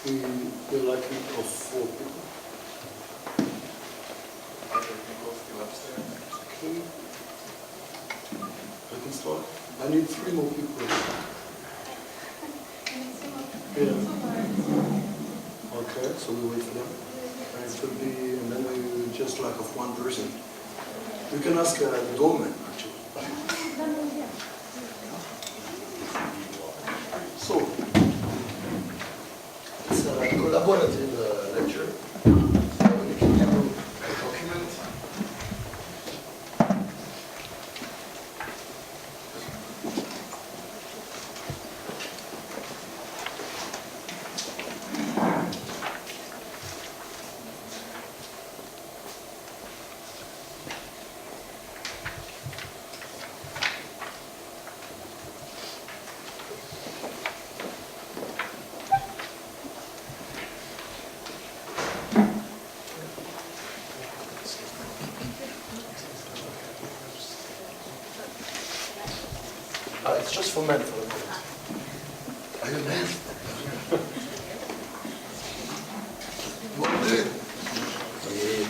we like it of 4 people. Other people still upstairs. Okay. I can start. I need 3 more people. Yeah. Okay, so we wait for them. And it could be, and then we just like of 1 person. You can ask the doorman actually. So, it's a collaborative lecture. So you can give a document. It's just for men for the moment. Are you men? What are you doing?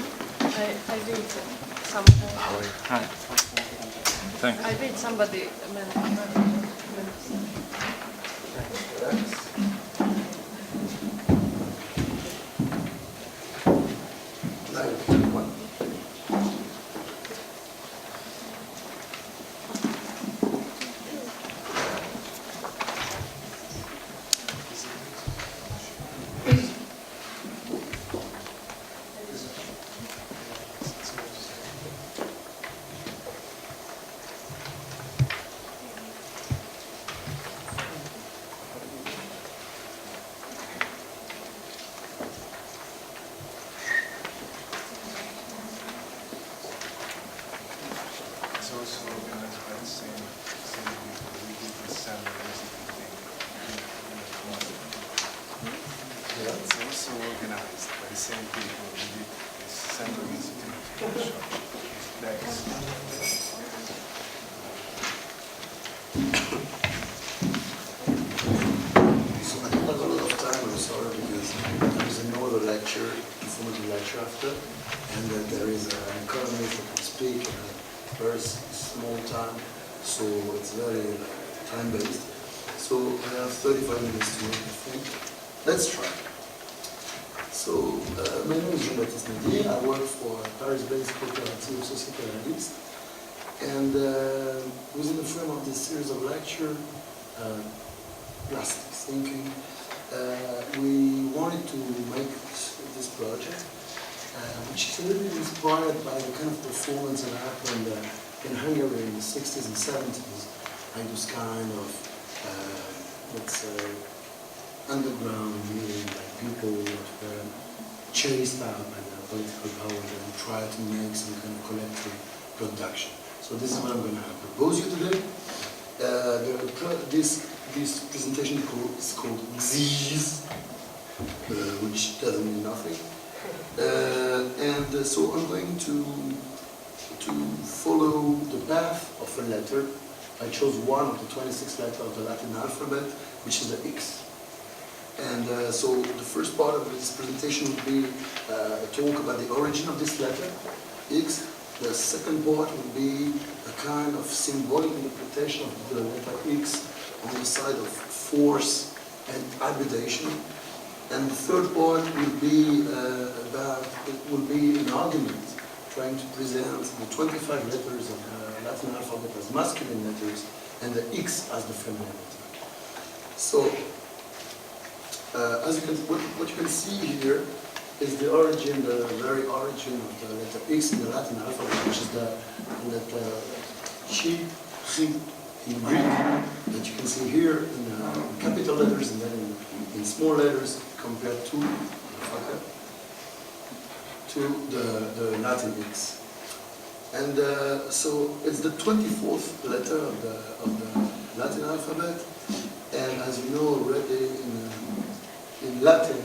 I read something. Hi. Thanks. I read somebody. Also organized by the same people. We did the celebration thing. It's also organized by the same people. We did this Central Institute workshop. Thanks. So I don't have a lot of time, I'm sorry, because there is another lecture, informative lecture after, and there is an economist that can speak. Very small time, so it's very time-based. So I have 35 minutes to make, I think. Let's try. So my name is Jean-Baptiste Mehdi. I work for Paris-based cooperative Société Réaliste. And within the frame of this series of lecture, plastic thinking, we wanted to make this project, which is a little bit inspired by the kind of performance that happened in Hungary in the 60s and 70s, like this kind of, let's say, underground meeting, like people that were chased out by the political power and try to make some kind of collective production. So this is what I'm going to propose you today. This presentation is called Xees, which doesn't mean nothing. So I'm going to follow the path of a letter. I chose one of the 26 letters of the Latin alphabet, which is the X. And so the first part of this presentation will be a talk about the origin of this letter, X. The second part will be a kind of symbolic interpretation of the letter X on the side of force and hybridation. And the third part will be an argument trying to present the 25 letters of the Latin alphabet as masculine letters and the X as the feminine letter. So, as you can, what you can see here is the origin, the very origin of the letter X in the Latin alphabet, which is the letter Chi in Greek, that you can see here in capital letters and then in small letters compared to the Latin X. And so it's the 24th letter of the Latin alphabet, and as you know already in Latin,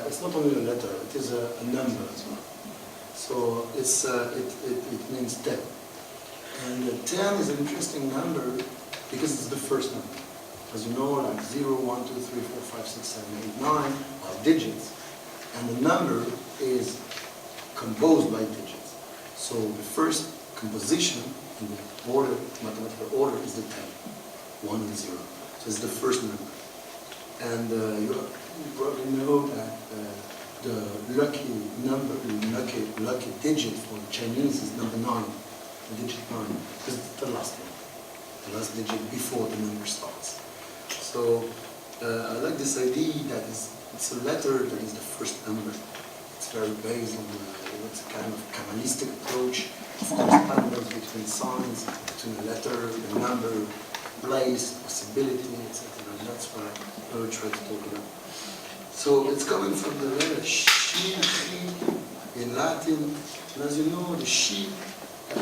it's not only a letter, it is a number as well. So it means 10. And 10 is an interesting number because it's the first number. as you know, like 0, 1, 2, 3, 4, 5, 6, 7, 8, 9 are digits, and the number is composed by digits. So the first composition in the order, mathematical order, is the 10, 1 and 0. So it's the first number. And you probably know that the lucky number, lucky digit for Chinese is number 9, the digit 9, because it's the last one, the last digit before the number starts. So I like this idea that it's a letter that is the first number. It's very based on it's a kind of Kabbalistic approach of correspondence between signs, between a letter, the number, place, possibility, etc. And that's what I will try to talk about. So it's coming from the letter she in Latin. And as you know, the she, I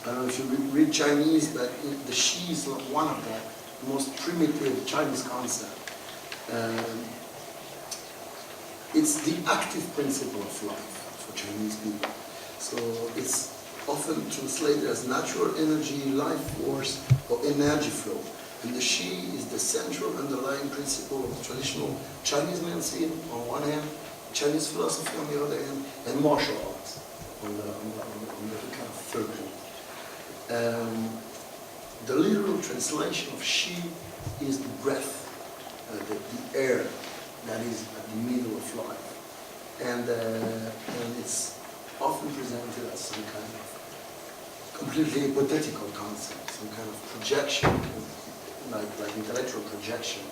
don't know if you read Chinese, but the she is one of the most primitive Chinese concepts. It's the active principle of life for Chinese people. So it's often translated as natural energy, life force, or energy flow. And the Shi is the central underlying principle of traditional Chinese medicine on one hand, Chinese philosophy on the other hand, and martial arts on the kind of third hand. The literal translation of Shi is the breath, the air that is at the middle of life. And it's often presented as some kind of completely hypothetical concept, some kind of projection, like intellectual projection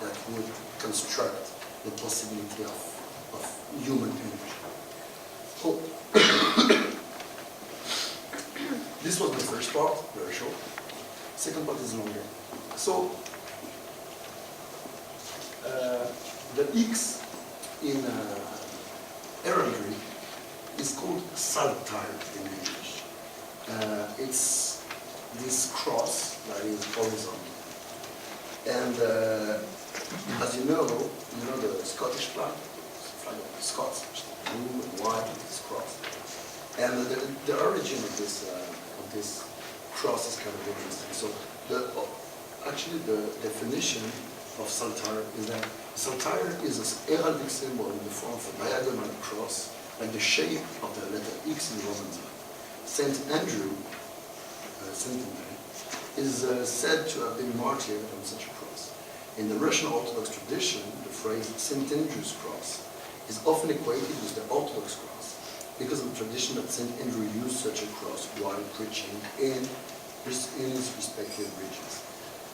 that would construct the possibility of human energy. Oh. This was the first part, very short. Second part is longer. So, the X in heraldry is called saltire in English. It's this cross that is horizontal. And as you know the Scottish flag, flag of the Scots, which is blue and white with this cross. And the origin of this cross is kind of interesting. So actually the definition of saltire is that saltire is an heraldic symbol in the form of a diagonal cross, like the shape of the letter X in Roman time. Saint Andrew, is said to have been martyred on such a cross. In the Russian Orthodox tradition, the phrase Saint Andrew's cross is often equated with the Orthodox cross because of the tradition that Saint Andrew used such a cross while preaching in his respective regions.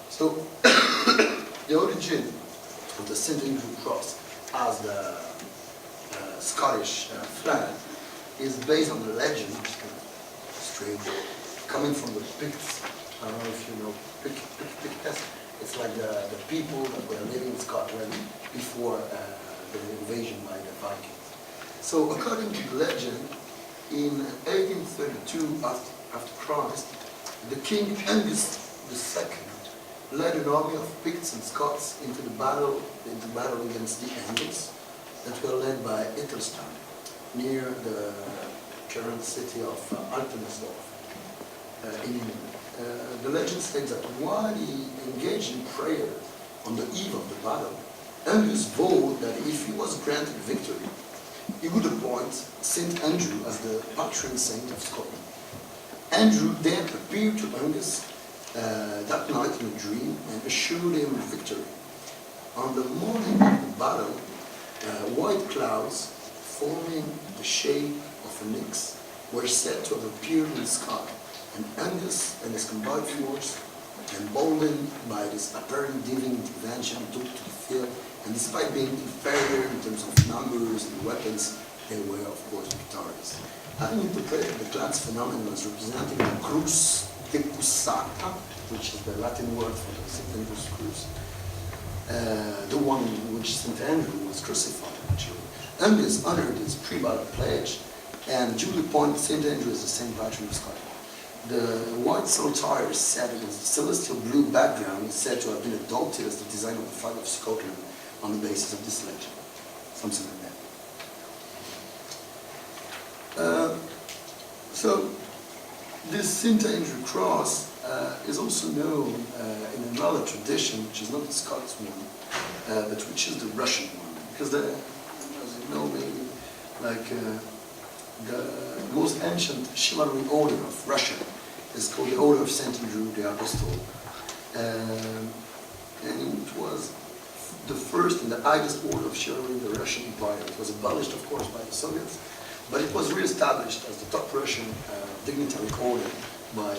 So, the origin of the St. Andrew cross as the Scottish flag is based on the legend, which is kind of strange, coming from the Picts. I don't know if you know Picts. It's like the people that were living in Scotland before the invasion by the Vikings. So according to the legend, in 1832 after Christ, the king Angus II led an army of Picts and Scots into battle against the Angles that were led by Ethelstan near the current city of Altenesdorf in England. The legend states that while he engaged in prayer on the eve of the battle, Angus vowed that if he was granted victory, he would appoint Saint Andrew as the patron saint of Scotland. Andrew then appeared to Angus that night in a dream and assured him victory. On the morning of the battle, white clouds forming the shape of an X were said to have appeared in the sky, and Angus and his combined force, emboldened by this apparent divine intervention, took to the field, and despite being inferior in terms of numbers and weapons, they were of course victorious. Having interpreted the clouds phenomenon as representing the crux decusata, which is the Latin word for the St. Andrew's crux, the one in which St. Andrew was crucified, actually. Angus honored his pre-battle pledge and duly appointed St. Andrew as the saint patron of Scotland. The white saltire set against the celestial blue background is said to have been adopted as the design of the flag of Scotland on the basis of this legend. Something like that. So, this St. Andrew cross is also known in another tradition, which is not the Scots one, but which is the Russian one. Because as you know, maybe, like the most ancient chivalry order of Russia is called the Order of Saint Andrew the Apostle. And it was the first and the highest order of chivalry in the Russian Empire. It was abolished, of course, by the Soviets, but it was re-established as the top Russian dignitary order by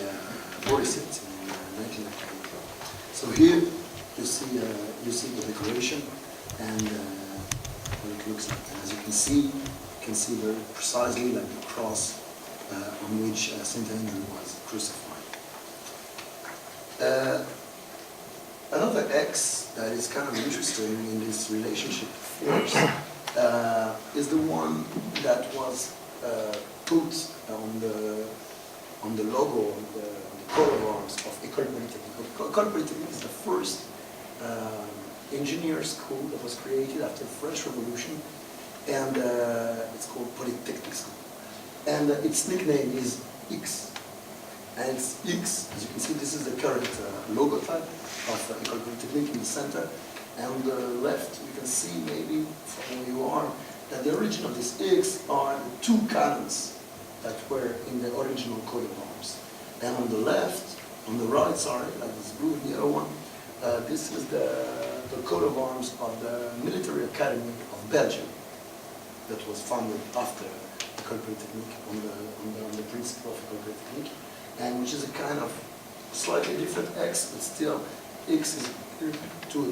Boris Yeltsin in 1998. So here you see the decoration and what it looks like. And as you can see very precisely like the cross on which Saint Andrew was crucified. Another X that is kind of interesting in this relationship to force is the one that was put on the logo, on the coat of arms of École Polytechnique. École Polytechnique is the first engineer school that was created after the French Revolution, and it's called Polytechnic School. And its nickname is X. And it's X, as you can see, this is the current logo type of École Polytechnique in the center. And on the left, you can see maybe from where you are, that the origin of this X are the two cannons that were in the original coat of arms. And on the left, on the right, sorry, like this blue and yellow one, this is the coat of arms of the Military Academy of Belgium that was founded after École Polytechnique on the principle of École Polytechnique, and which is a kind of slightly different X, but still X is to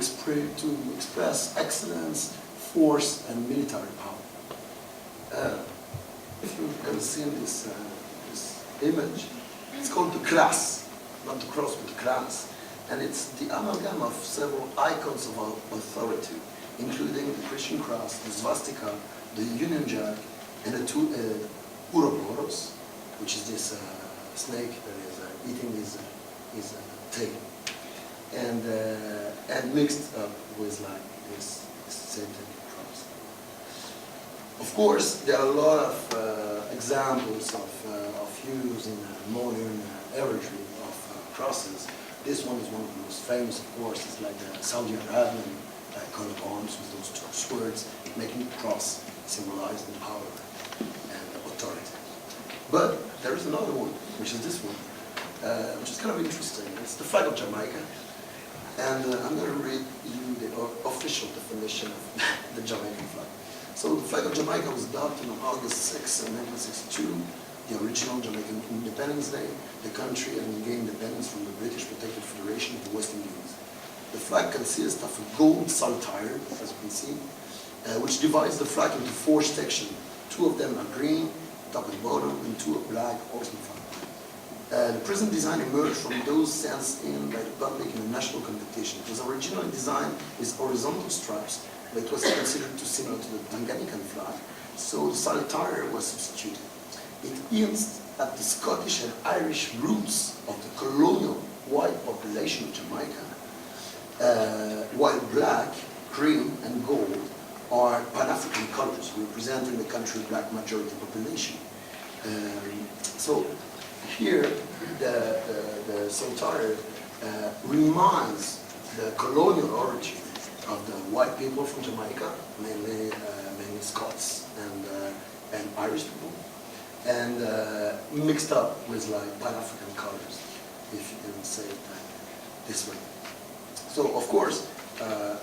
express excellence, force, and military power. If you can see this image, it's called the class, not the cross, but the class. And it's the amalgam of several icons of authority, including the Christian cross, the swastika, the Union Jack, and the two Ouroboros, which is this snake that is eating his tail, and mixed up with like this Satan cross. Of course, there are a lot of examples of use in modern heraldry of crosses. This one is one of the most famous, of course. It's like the Saudi Arabian coat of arms with those two swords, making the cross symbolize the power and authority. But there is another one, which is this one, which is kind of interesting. It's the flag of Jamaica. And I'm going to read you the official definition of the Jamaican flag. So the flag of Jamaica was adopted on August 6, 1962, the original Jamaican Independence Day. The country gained independence from the British Protected Federation of the West Indies. The flag consists of a gold saltire, as you can see, which divides the flag into 4 sections. 2 of them are green, top and bottom, and 2 are black, also in front. The present design emerged from those sent in by the public in a national competition. It was originally designed with horizontal stripes, but it was considered too similar to the Tanganyikan flag, so the saltire was substituted. It hints at the Scottish and Irish roots of the colonial white population of Jamaica, while black, green, and gold are Pan-African colors representing the country's black majority population. So here, the saltire reminds the colonial origin of the white people from Jamaica, mainly Scots and Irish people, and mixed up with like Pan-African colors, if you can say it this way. So of course,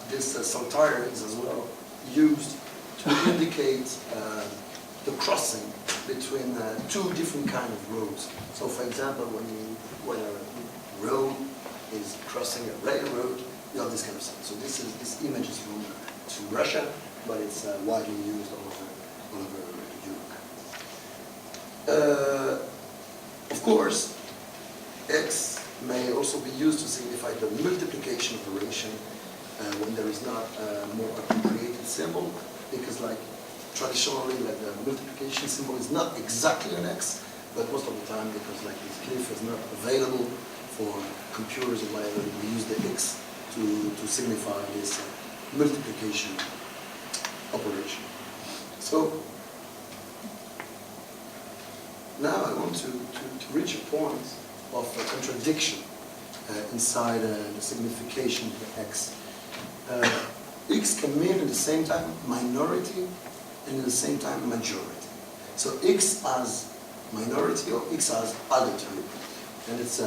this saltire is as well used to indicate the crossing between 2 different kind of roads. So for example, when a road is crossing a railroad, you have this kind of sign. So this image is from Russia, but it's widely used all over Europe. Of course, X may also be used to signify the multiplication operation when there is not a more appropriated symbol, because like traditionally, like the multiplication symbol is not exactly an X, but most of the time, because like this glyph is not available for computers or whatever, we use the X to signify this multiplication operation. So now I want to reach a point of contradiction inside the signification of the X. X can mean at the same time minority and at the same time majority. So X as minority or X as auditory, and it's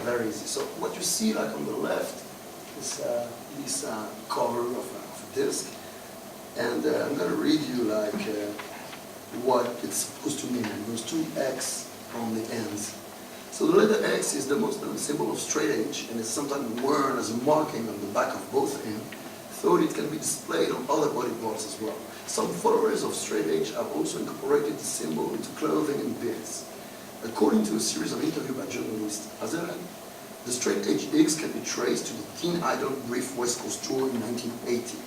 very easy. So what you see like on the left is this cover of a disc, and I'm going to read you like what it's supposed to mean. Those two X on the ends. So the letter X is the most known symbol of straight edge, and is sometimes worn as a marking on the back of both ends, though it can be displayed on other body parts as well. Some followers of straight edge have also incorporated the symbol into clothing and beards. According to a series of interviews by journalist Azeren, the straight edge X can be traced to the Teen Idol brief West Coast tour in 1980.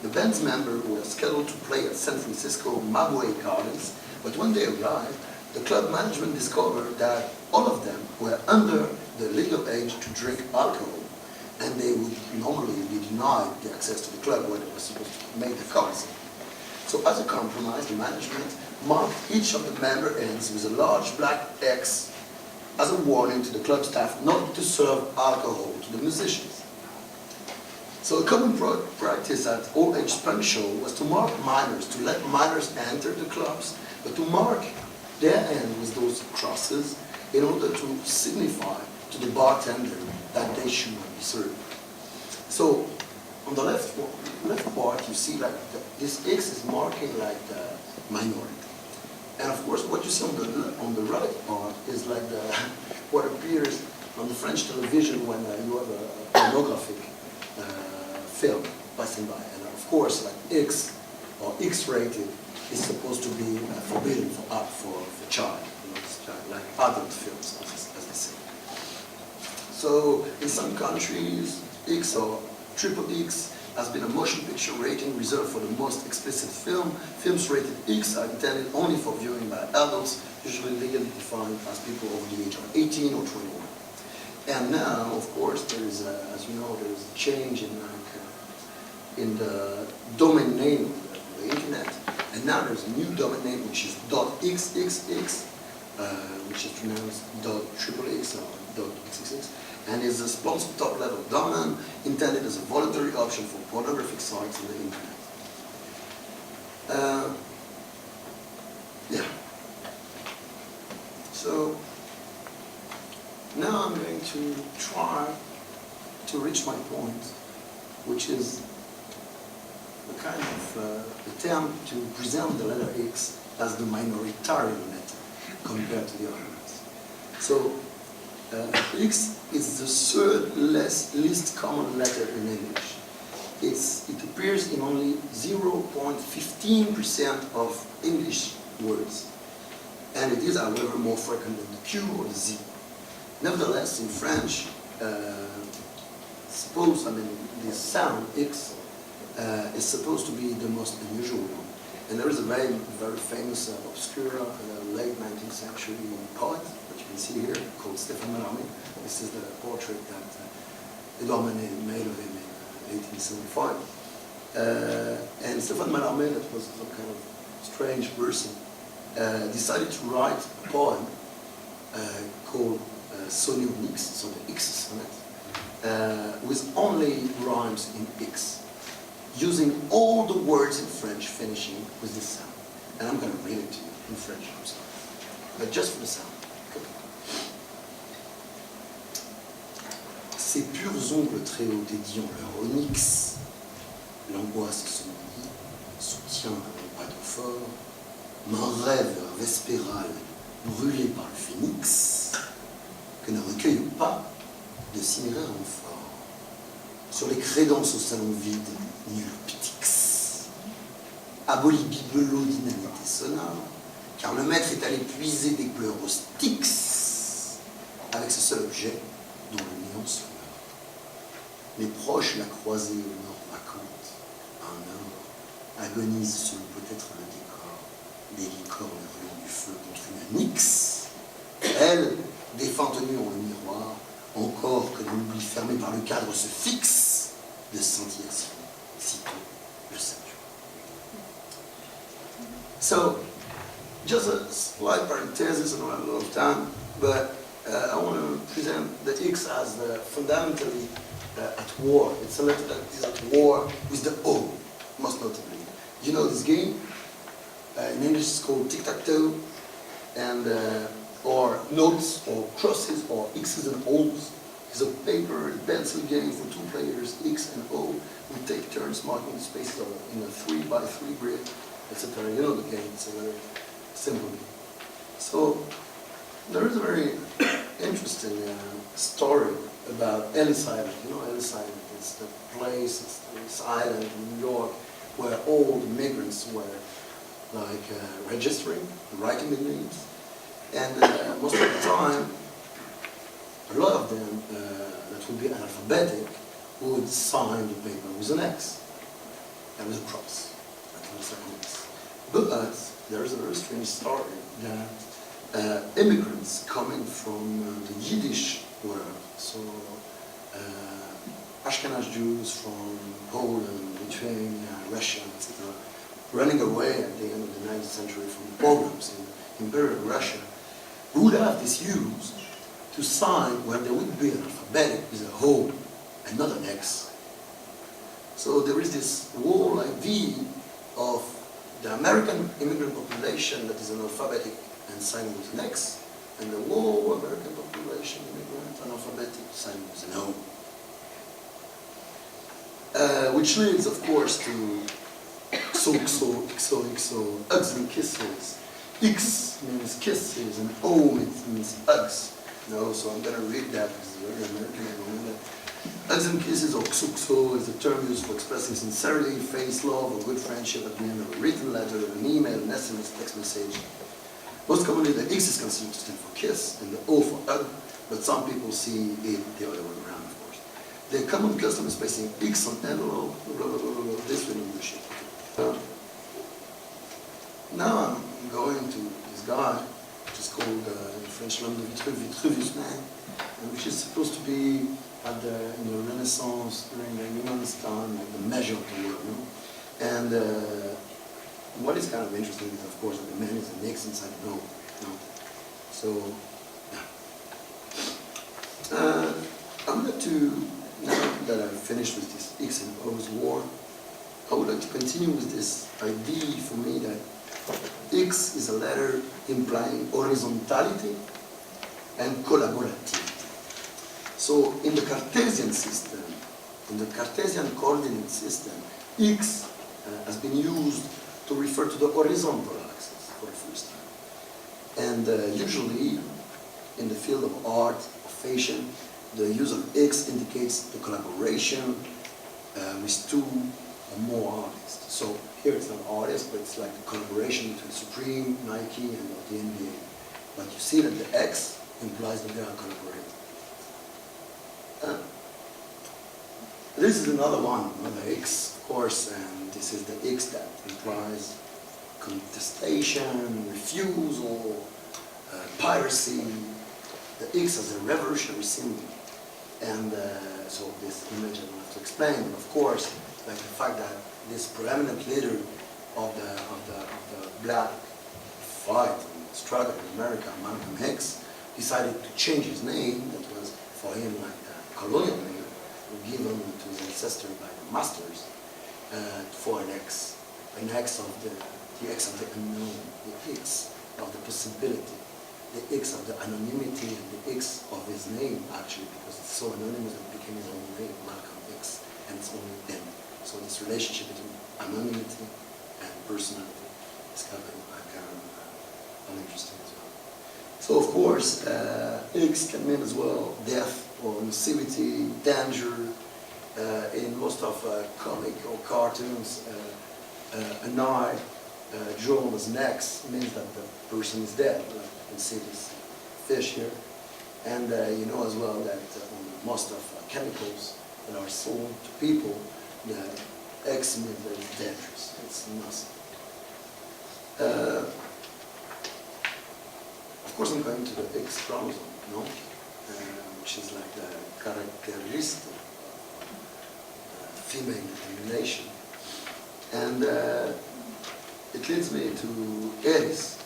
The band's members were scheduled to play at San Francisco Mabway Gardens, but when they arrived, the club management discovered that all of them were under the legal age to drink alcohol, and they would normally be denied the access to the club where they were supposed to make the concert. So as a compromise, the management marked each of the member ends with a large black X as a warning to the club staff not to serve alcohol to the musicians. So a common practice at all age punk show was to mark minors, to let minors enter the clubs, but to mark their end with those crosses in order to signify to the bartender that they should not be served. So on the left part, you see like this X is marking like the minority. And of course, what you see on the right part is like what appears on the French television when you have a pornographic film passing by. And of course, like X or X-rated is supposed to be forbidden for child, like adult films, as they say. So in some countries, X or triple X has been a motion picture rating reserved for the most explicit film. Films rated X are intended only for viewing by adults, usually legally defined as people over the age of 18 or 21. And now, of course, there is, as you know, there is a change in the domain name of the internet. And now there's a new domain name which is .xxx, which is pronounced .xxx or .xxx, and is a sponsored top-level domain intended as a voluntary option for pornographic sites on the internet. Yeah. So now I'm going to try to reach my point, which is a kind of attempt to present the letter X as the minoritarian letter compared to the other ones. So X is the third least common letter in English. It appears in only 0.15% of English words, and it is, however, more frequent than the Q or the Z. Nevertheless, in French, this sound X is supposed to be the most unusual one. And there is a very, very famous, obscure, late 19th century poet, which you can see here, called Stéphane Mallarmé. This is the portrait that Edouard Manet made of him in 1875. And Stéphane Mallarmé, that was some kind of strange person, decided to write a poem called Sonnet aux X, so the X sonnet, with only rhymes in X, using all the words in French finishing with this sound. And I'm going to read it to you in French, I'm sorry. But just for the sound. Ces purs ongles très hauts dédiant leur onyx, l'angoisse son lit soutient un pas de fort, mon rêve vespéral brûlé par le phénix, que ne recueille pas de cinéraire en fort. Sur les crédences au salon vide, nul ptix. Aboli bibelot d'inanité sonore, car le maître est allé puiser des pleurs au Styx, avec ce seul objet dont le néant se meurt. Les proches, la croisée au nord vacante, un or, agonise selon peut-être le décor, des licornes hurlant du feu contre une Nix. Elle, défend tenue en le miroir, encore que l'oubli fermé par le cadre se fixe de scintillation, sitôt le 7 jours. So, just a slight parenthesis, I don't have a lot of time, but I want to present the X as fundamentally at war. It's a letter that is at war with the O, most notably. You know this game? In English it's called tic-tac-toe, and or notes or crosses or X's and O's. It's a paper and pencil game for two players, X and O. We take turns marking the spaces in a 3x3 grid, etc. You know the game, it's a very simple game. So there is a very interesting story about Ellis Island. You know Ellis Island, it's the place, it's this island in New York where all the migrants were like registering, writing their names. And most of the time, a lot of them that would be analphabetic would sign the paper with an X and with a cross. That looks like an X. But there is a very strange story that immigrants coming from the Yiddish world, so Ashkenaz Jews from Poland, Lithuania, Russia, etc., running away at the end of the 19th century from pogroms in Imperial Russia, would have this used to sign where there would be an alphabetic with a O and not an X. So there is this wall like V of the American immigrant population that is analphabetic and signing with an X, and the whole American population immigrant analphabetic signing with an O. Which leads, of course, to XOXO, hugs and kisses. X means kisses and O means hugs. No, so I'm going to read that because it's very American. Hugs and kisses, or XOXO, is a term used for expressing sincerity, face love, or good friendship at the end of a written letter, an email, an SMS, text message. Most commonly, the X is considered to stand for kiss and the O for hug, but some people see it the other way around, of course. The common custom is placing X on envelope, blah, blah, blah, blah, blah, this will do shit. Now I'm going to this guy, which is called in French language Vitruvius Man, which is supposed to be at in the Renaissance during the Newman's time, like the measure of the world. No? And what is kind of interesting is, of course, that the man is an X inside the O. No? So, yeah. I'm going to, now that I've finished with this X and O's war, I would like to continue with this idea for me that X is a letter implying horizontality and collaborativity. So in the Cartesian system, in the Cartesian coordinate system, X has been used to refer to the horizontal axis for the first time. And usually, in the field of art, of fashion, the use of X indicates the collaboration with two or more artists. So here it's not artists, but it's like the collaboration between Supreme, Nike, and the NBA. But you see that the X implies that they are collaborating. This is another one, another X, of course, and this is the X that implies contestation, refusal, piracy. The X as a revolutionary symbol. And so this image I don't have to explain, but of course, like the fact that this preeminent leader of the black fight and struggle in America, Malcolm X, decided to change his name, that was for him like a colonial name, given to his ancestor by the masters, for an X of the X of the unknown, the X of the possibility, the X of the anonymity, and the X of his name, actually, because it's so anonymous that it became his own name, Malcolm X, and it's only M. So this relationship between anonymity and personality is kind of uninteresting as well. So of course, X can mean as well death or nocivity, danger. In most of comic or cartoons, an eye drawn as an X means that the person is dead. Like you can see this fish here. And you know as well that on most of chemicals that are sold to people, the X means that it's dangerous. It's nothing. Of course, I'm going to the X chromosome, no? Which is like the characteristic of female determination. And it leads me to Aries.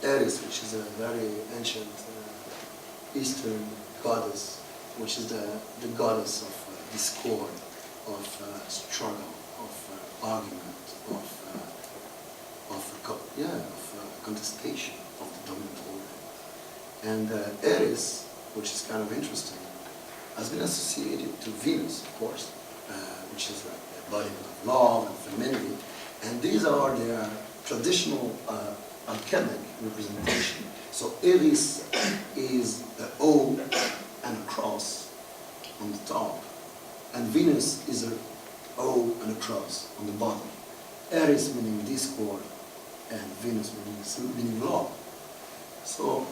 Aries, which is a very ancient Eastern goddess, which is the goddess of discord, of struggle, of argument, of contestation of the dominant order. And Aries, which is kind of interesting, has been associated to Venus, of course, which is like the embodiment of love and femininity. And these are their traditional alchemic representation. So Aries is an O and a cross on the top, and Venus is an O and a cross on the bottom. Aries meaning discord, and Venus meaning love. So,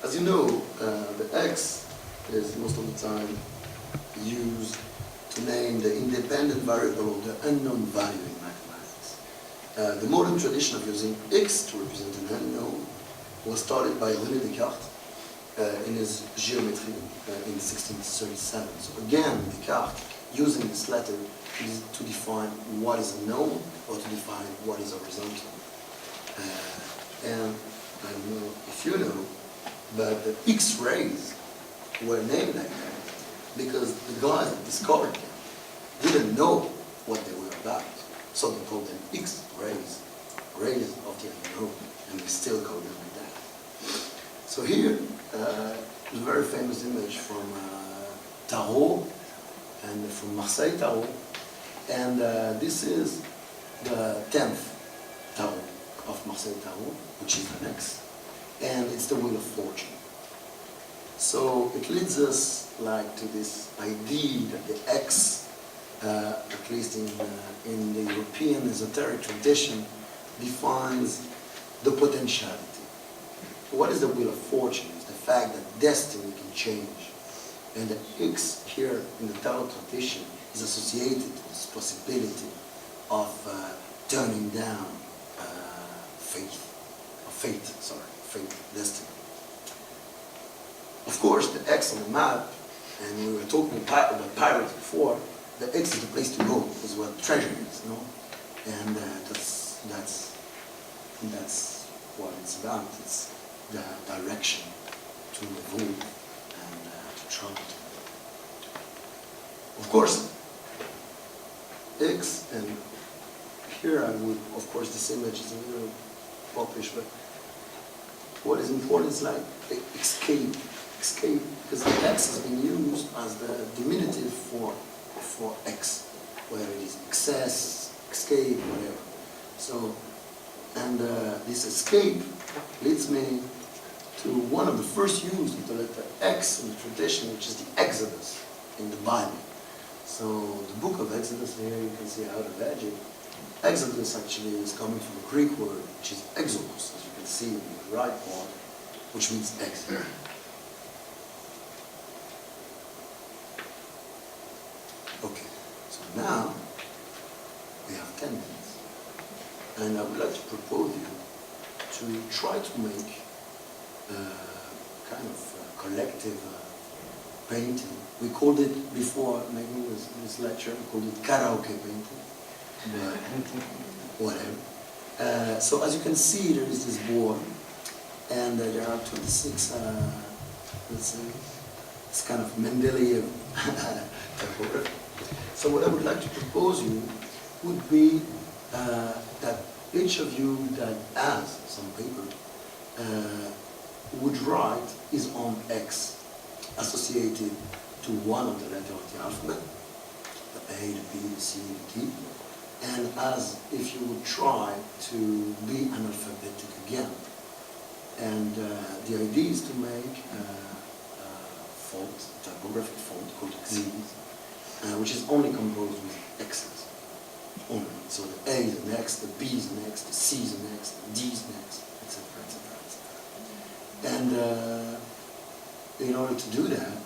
as you know, the X is most of the time used to name the independent variable or the unknown value in mathematics. The modern tradition of using X to represent an unknown was started by René Descartes in his geometry in 1637. So again, Descartes using this letter to define what is unknown or to define what is horizontal. And I don't know if you know, but the X-rays were named like that because the guy that discovered them didn't know what they were about. So they called them X-rays, rays of the unknown, and we still call them like that. So here, a very famous image from Tarot, and from Marseille Tarot, and this is the 10th Tarot of Marseille Tarot, which is the next, and it's the Wheel of Fortune. So it leads us like to this idea that the X, at least in the European esoteric tradition, defines the potentiality. What is the Wheel of Fortune? It's the fact that destiny can change. And the X here in the Tarot tradition is associated with this possibility of turning down fate, destiny. Of course, the X on the map, and we were talking about pirates before, the X is the place to go, is what treasure is, you know? And that's what it's about. It's the direction to evolve and to travel to. Of course, X, and here I would, of course, this image is a little popish, but what is important is like escape, because the X has been used as the diminutive for X, whether it is excess, escape, whatever. So, and this escape leads me to one of the first use of the letter X in the tradition, which is the Exodus in the Bible. So the book of Exodus here, you can see out of Egypt. Exodus actually is coming from a Greek word, which is exodus, as you can see in the right part, which means exit. Okay, so now we have 10 minutes, and I would like to propose you to try to make kind of collective painting. We called it, before making this lecture, we called it karaoke painting, but whatever. So as you can see, there is this board, and there are 26, let's say, it's kind of Mendeleev typography. So what I would like to propose you would be that each of you that has some paper would write his own X associated to one of the letters of the alphabet, the A, the B, the C, the D, and as if you would try to be analphabetic again. And the idea is to make a font, a typographic font called Xees, which is only composed with X's. Only. So the A is next, the B is next, the C is next, the D is next, etc., etc., etc. And in order to do that,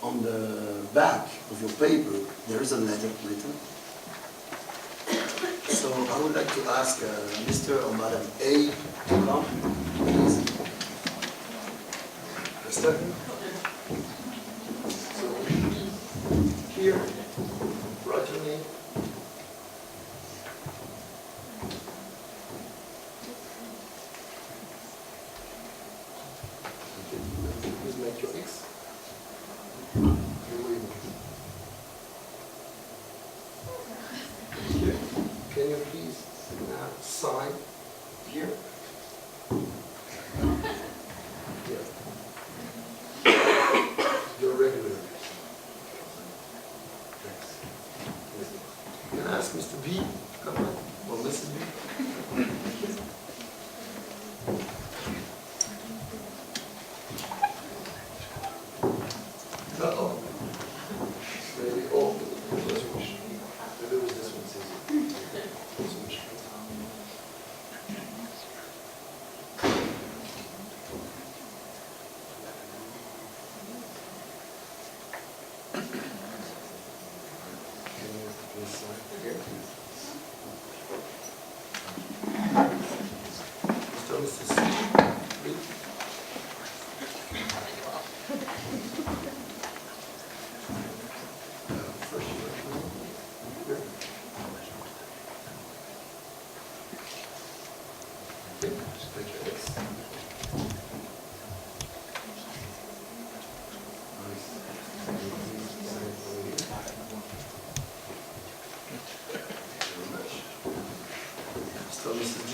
on the back of your paper, there is a letter written. So I would like to ask Mr. or Madam A to come, please. Mr. So here, write your name. finger, please. Now, sign here. Here. Your regular. Thanks. Can I ask Mr. B? Come on. Or Mrs. B? Uh-oh. Maybe, oh, maybe it was this one, says it. So Mrs. G.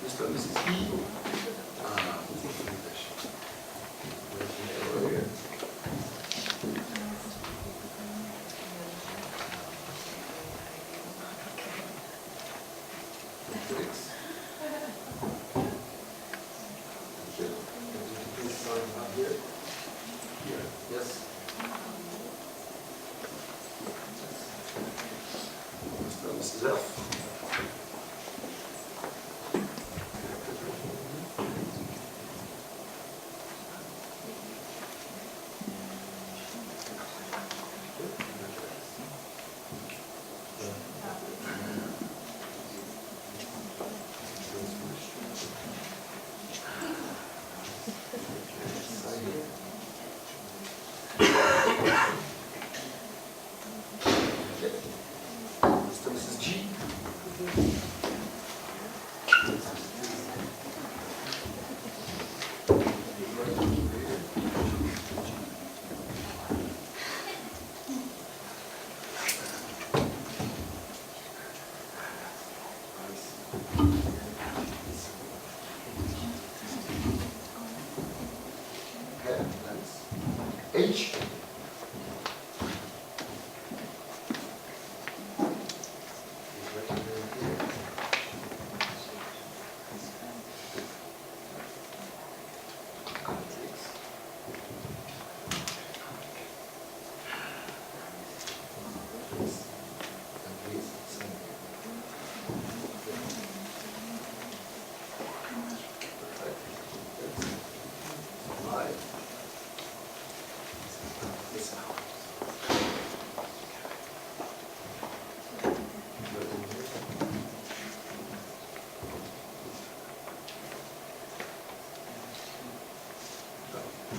Mr. and Mrs. E. Yes. Mr. and Mrs. F. Mr. and Mrs. G. H.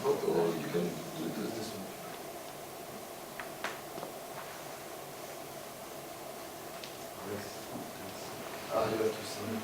Or you can do it as this one. Ah, you have to sign it.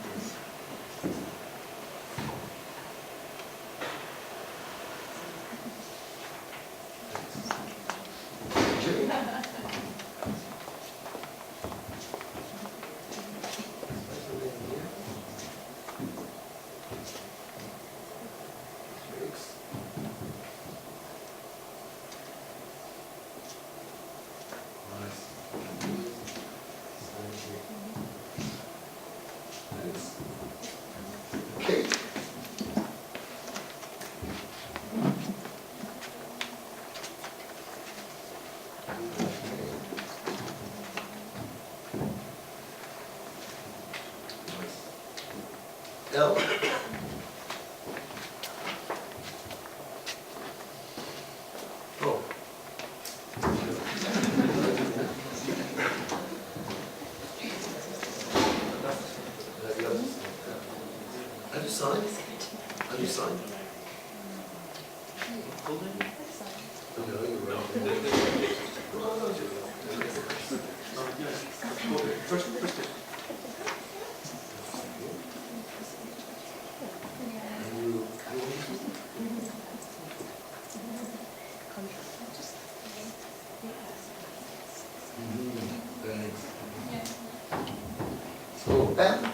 So pen.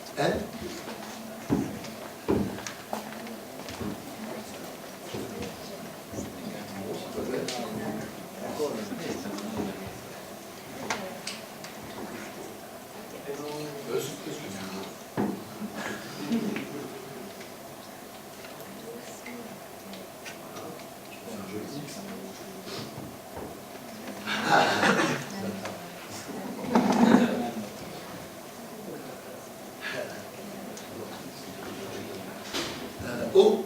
And oh.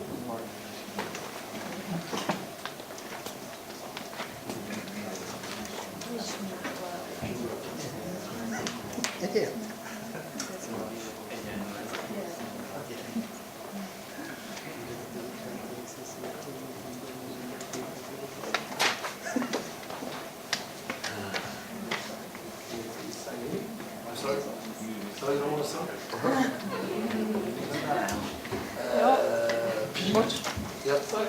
Sorry, you don't want to start? Yep. Sorry.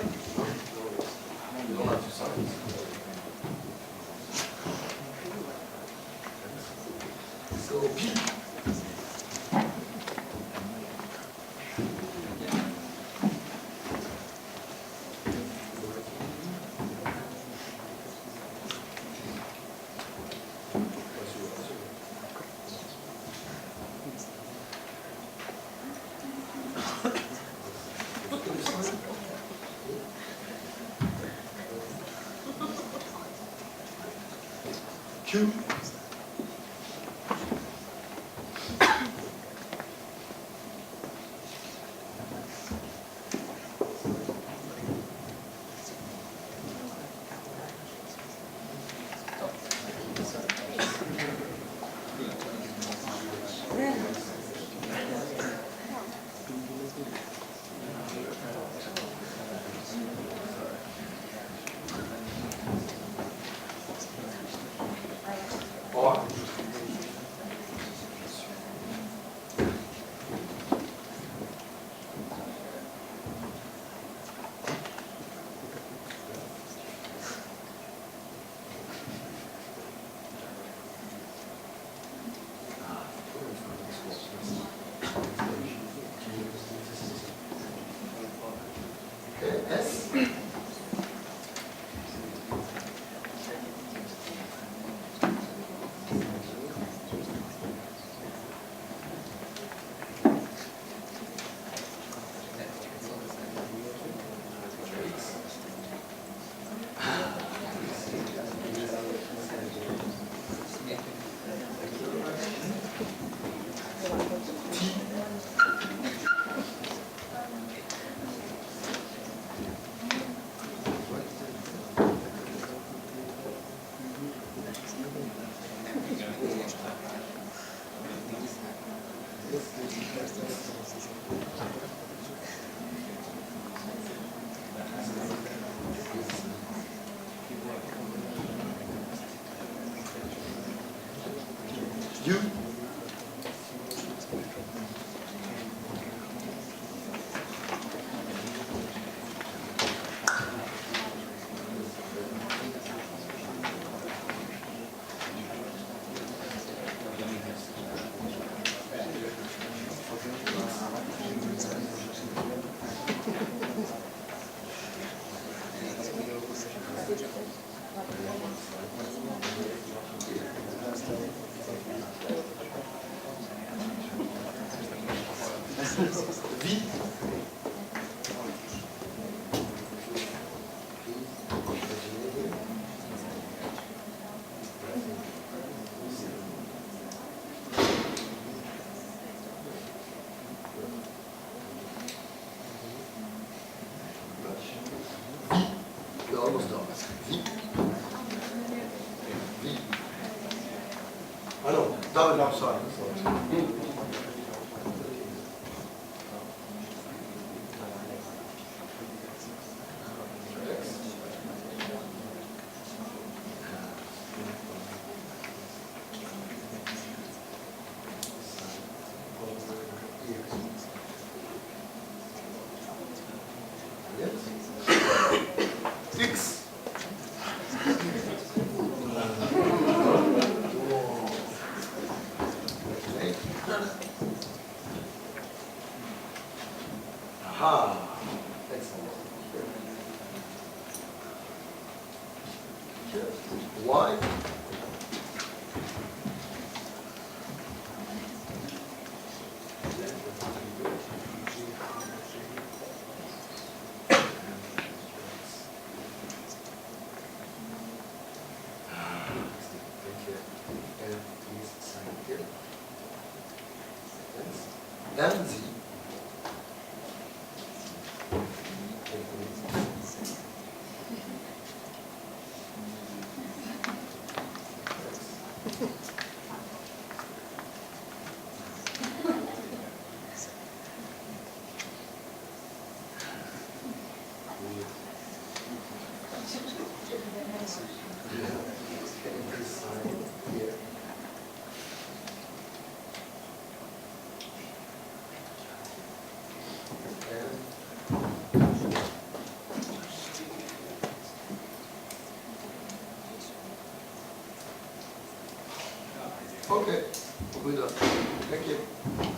You don't have to start. So P. Q. R. Okay, S. almost done. V. V. I know, double up, sorry. X. Aha. Excellent. Y. And Z. Okay, we're done. Thank you.